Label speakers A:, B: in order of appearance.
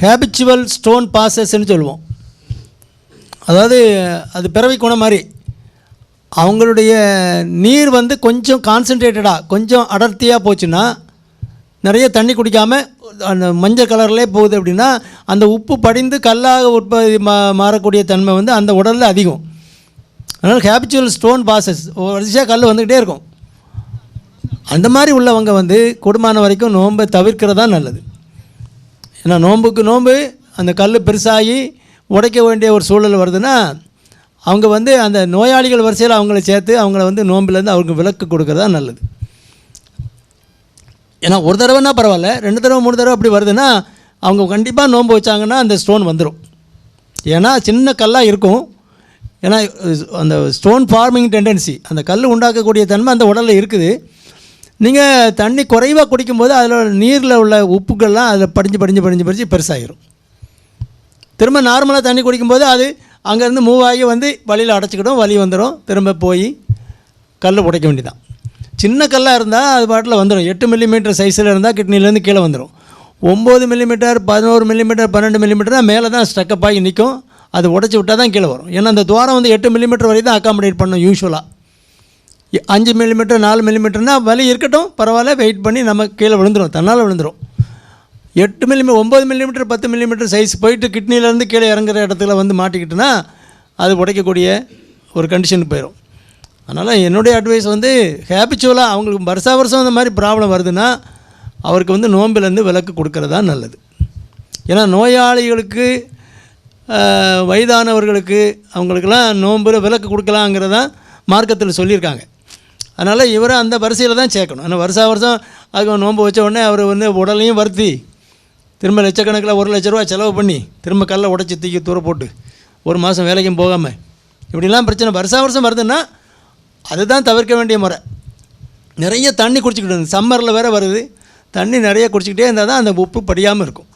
A: Habitual stone பாசஸ்ன்னு சொல்லுவோம். அதாவது அது பிறவி குணம் மாதிரி அவங்களுடைய நீர் வந்து கொஞ்சம் கான்சன்ட்ரேட்டடாக கொஞ்சம் அடர்த்தியாக போச்சுன்னா, நிறைய தண்ணி குடிக்காமல் அந்த மஞ்சள் கலர்லேயே போகுது அப்படின்னா, அந்த உப்பு படிந்து கல்லாக உற்பத்தி மாறக்கூடிய தன்மை வந்து அந்த உடலில் அதிகம். அதனால் ஹேபிச்சுவல் ஸ்டோன் பாசஸ் வரிசையாக கல் வந்துக்கிட்டே இருக்கும். அந்த மாதிரி உள்ளவங்க வந்து கூடுமான வரைக்கும் நோன்பை தவிர்க்கிறதா நல்லது. ஏன்னா நோன்புக்கு நோன்பு அந்த கல் பெருசாகி உடைக்க வேண்டிய ஒரு சூழல் வருதுன்னா, அவங்க வந்து அந்த நோயாளிகள் வரிசையில் அவங்கள சேர்த்து அவங்கள வந்து நோம்பிலேருந்து அவருக்கு விலக்கு கொடுக்குறதா நல்லது. ஏன்னா ஒரு தடவைனா பரவாயில்ல, 2 தடவை 3 தடவை அப்படி வருதுன்னா அவங்க கண்டிப்பாக நோன்பு வச்சாங்கன்னா அந்த ஸ்டோன் வந்துடும். ஏன்னா சின்ன கல்லாக இருக்கும். ஏன்னா அந்த ஸ்டோன் ஃபார்மிங் டெண்டன்சி, அந்த கல் உண்டாக்கக்கூடிய தன்மை அந்த உடலில் இருக்குது. நீங்கள் தண்ணி குறைவாக குடிக்கும்போது அதில் நீரில் உள்ள உப்புக்கள்லாம் அதில் படிஞ்சு பெருசாகிடும். திரும்ப நார்மலாக தண்ணி குடிக்கும்போது அது அங்கேருந்து மூவ் ஆகி வந்து வழியில் அடைச்சிக்கிடும், வலி வந்துடும், திரும்ப போய் கல் உடைக்க வேண்டியதான். சின்ன கல்லாக இருந்தால் அது பாட்டில் வந்துடும். 8 மில்லிமீட்டர் சைஸில் இருந்தால் கிட்னிலேருந்து கீழே வந்துடும். 9 மில்லிமீட்டர் 11 மில்லிமீட்டர் 12 மில்லிமீட்டர்னால் மேலே தான் ஸ்டக்கப் ஆகி நிற்கும். அது உடச்சி விட்டால் தான் கீழே வரும். ஏன்னா அந்த துவாரம் வந்து 8 மில்லிமீட்டர் வரை தான் அக்காமடேட் பண்ணும் யூஸ்வலாக. 5 மில்லிமீட்டர் 4 மில்லிமீட்டர்னால் வலி இருக்கட்டும் பரவாயில்ல, வெயிட் பண்ணி நம்ம கீழே விழுந்துடும், தன்னால் விழுந்துடும். 8 மில்லிமீட்டர் 9 மில்லிமீட்டர் 10 மில்லிமீட்டர் சைஸ் போயிட்டு கிட்னிலேருந்து கீழே இறங்குற இடத்துல வந்து மாட்டிக்கிட்டுனா அது உடைக்கக்கூடிய ஒரு கண்டிஷனுக்கு போயிடும். அதனால் என்னுடைய அட்வைஸ் வந்து ஹேபிச்சுவலாக அவங்களுக்கு வருஷம் அந்த மாதிரி ப்ராப்ளம் வருதுன்னா அவருக்கு வந்து நோம்பிலேருந்து விலக்கு கொடுக்கறதா நல்லது. ஏன்னா நோயாளிகளுக்கு வயதானவர்களுக்கு அவங்களுக்கெல்லாம் நோம்பில் விலக்கு கொடுக்கலாங்கிறதான் மார்க்கத்தில் சொல்லியிருக்காங்க. அதனால் இவரை அந்த வரிசையில் தான் சேர்க்கணும். ஆனால் வருஷம் அதுக்கு நோன்பு வச்ச உடனே அவர் வந்து உடலையும் வருத்தி திரும்ப லட்சக்கணக்கில் 1 லட்ச ரூபா செலவு பண்ணி திரும்ப கல்லை உடச்சி தூக்கி தூர போட்டு 1 மாதம் வேலைக்கும் போகாமல் இப்படிலாம் பிரச்சனை வருஷம் வருதுன்னா அதுதான் தவிர்க்க வேண்டிய முறை. நிறைய தண்ணி குடிச்சிக்கிட்டு சம்மரில் வேறு வருது, தண்ணி நிறைய குடிச்சிக்கிட்டே இருந்தால் தான் அந்த உப்பு படியாமல் இருக்கும்.